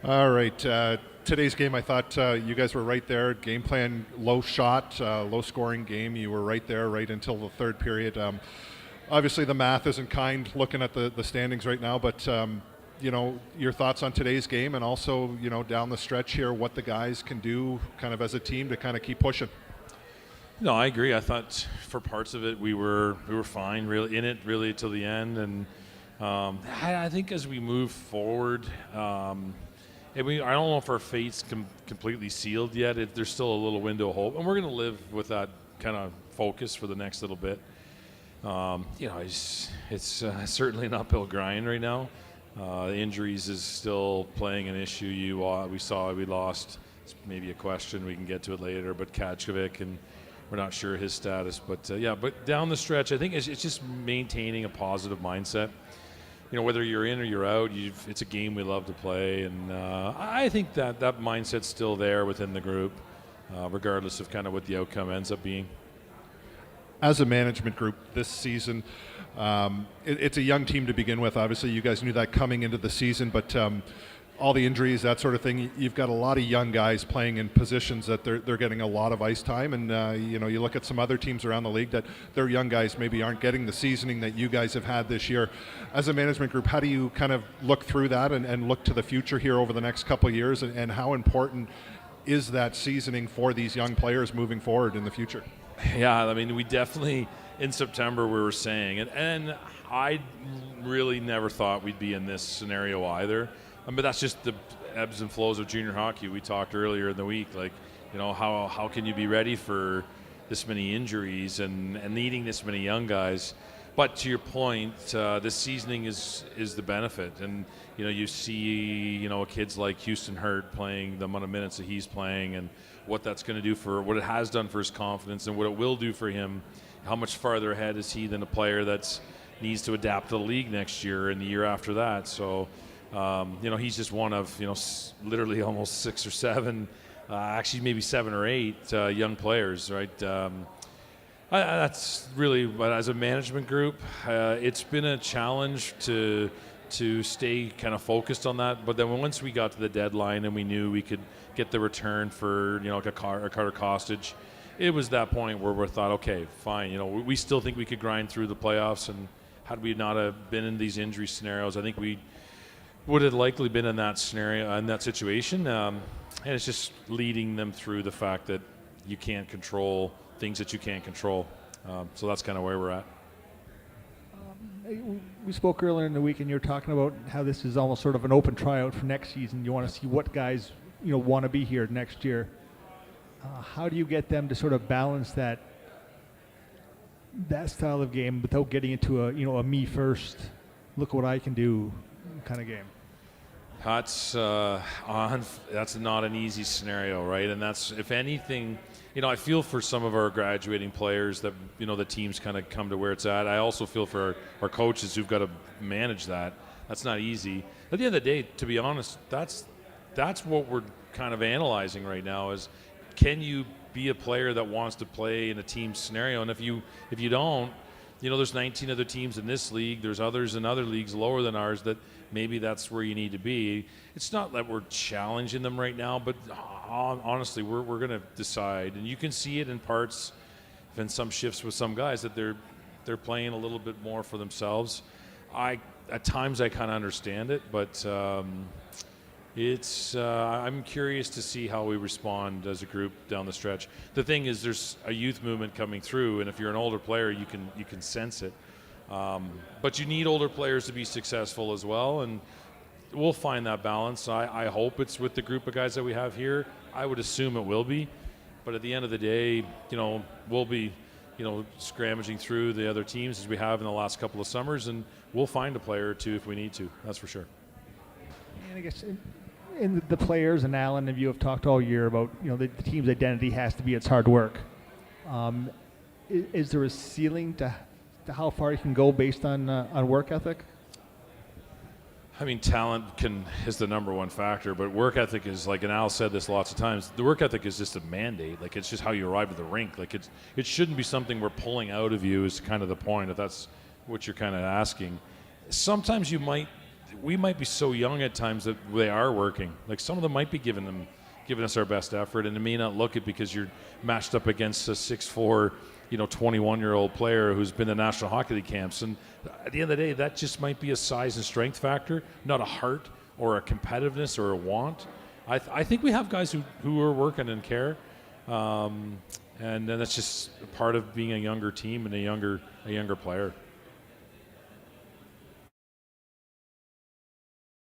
All right. Today's game, I thought you guys were right there. Game plan, low shot, low scoring game. You were right there right until the third period. Obviously, the math isn't kind looking at the standings right now, but your thoughts on today's game and also, down the stretch here, what the guys can do kind of as a team to kind of keep pushing. No, I agree. I thought for parts of it we were fine, really in it, really till the end, and I think as we move forward, I don't know if our fate's completely sealed yet. There's still a little window of hope, and we're going to live with that kind of focus for the next little bit. It's certainly an uphill grind right now. Injuries is still playing an issue. We lost. It's maybe a question. We can get to it later. But Kachkovic, and we're not sure his status. But but down the stretch, I think it's just maintaining a positive mindset. Whether you're in or you're out, it's a game we love to play, and I think that mindset's still there within the group, regardless of kind of what the outcome ends up being. As a management group this season, it's a young team to begin with. Obviously, you guys knew that coming into the season, but all the injuries, that sort of thing, you've got a lot of young guys playing in positions that they're getting a lot of ice time, and you look at some other teams around the league that their young guys maybe aren't getting the seasoning that you guys have had this year. As a management group, how do you kind of look through that and look to the future here over the next couple of years, and how important is that seasoning for these young players moving forward in the future? Yeah, I mean, we definitely, in September, we were saying, and I really never thought we'd be in this scenario either. But that's just the ebbs and flows of junior hockey. We talked earlier in the week, how can you be ready for this many injuries and needing this many young guys? But to your point, the seasoning is the benefit. And, you see, kids like Houston Hurt playing the amount of minutes that he's playing and what that's going to do for what it has done for his confidence and what it will do for him. How much farther ahead is he than a player that needs to adapt to the league next year and the year after that? So, he's just one of, literally almost 6 or 7, actually maybe 7 or 8 young players, right? That's really, but as a management group, it's been a challenge to stay kind of focused on that. But then once we got to the deadline and we knew we could get the return for, like a Carter Kostic, it was that point where we thought, okay, fine. We still think we could grind through the playoffs, and had we not have been in these injury scenarios, I think we would have likely been in that scenario, in that situation. And it's just leading them through the fact that you can't control things that you can't control. So that's kind of where we're at. We spoke earlier in the week, and you were talking about how this is almost sort of an open tryout for next season. You want to see what guys want to be here next year. How do you get them to sort of balance that style of game without getting into a me first, look what I can do kind of game? That's not an easy scenario, right? And that's, if anything, I feel for some of our graduating players that the team's kind of come to where it's at. I also feel for our coaches who've got to manage that. That's not easy. At the end of the day, to be honest, that's what we're kind of analyzing right now is, can you be a player that wants to play in a team scenario? And if you don't, there's 19 other teams in this league. There's others in other leagues lower than ours that maybe that's where you need to be. It's not that we're challenging them right now, but honestly, we're going to decide. And you can see it in parts, in some shifts with some guys, that they're playing a little bit more for themselves. At times I kind of understand it, but I'm curious to see how we respond as a group down the stretch. The thing is, there's a youth movement coming through, and if you're an older player, you can sense it. But you need older players to be successful as well, and we'll find that balance. I hope it's with the group of guys that we have here. I would assume it will be, but at the end of the day, we'll be, scrummaging through the other teams as we have in the last couple of summers, and we'll find a player or two if we need to. That's for sure. And I guess in the players, and Alan and you have talked all year about, the team's identity has to be its hard work. Is there a ceiling to how far you can go based on work ethic? I mean, talent is the number one factor, but work ethic is, like, and Al said this lots of times, the work ethic is just a mandate. Like, it's just how you arrive at the rink. Like, it shouldn't be something we're pulling out of you is kind of the point, if that's what you're kind of asking. Sometimes you might we might be so young at times that they are working. Like some of them might be giving us our best effort, and it may not look it because you're matched up against a 6'4", 21-year-old player who's been to National Hockey League camps. And at the end of the day, that just might be a size and strength factor, not a heart or a competitiveness or a want. I think we have guys who are working and care, and then that's just part of being a younger team and a younger player.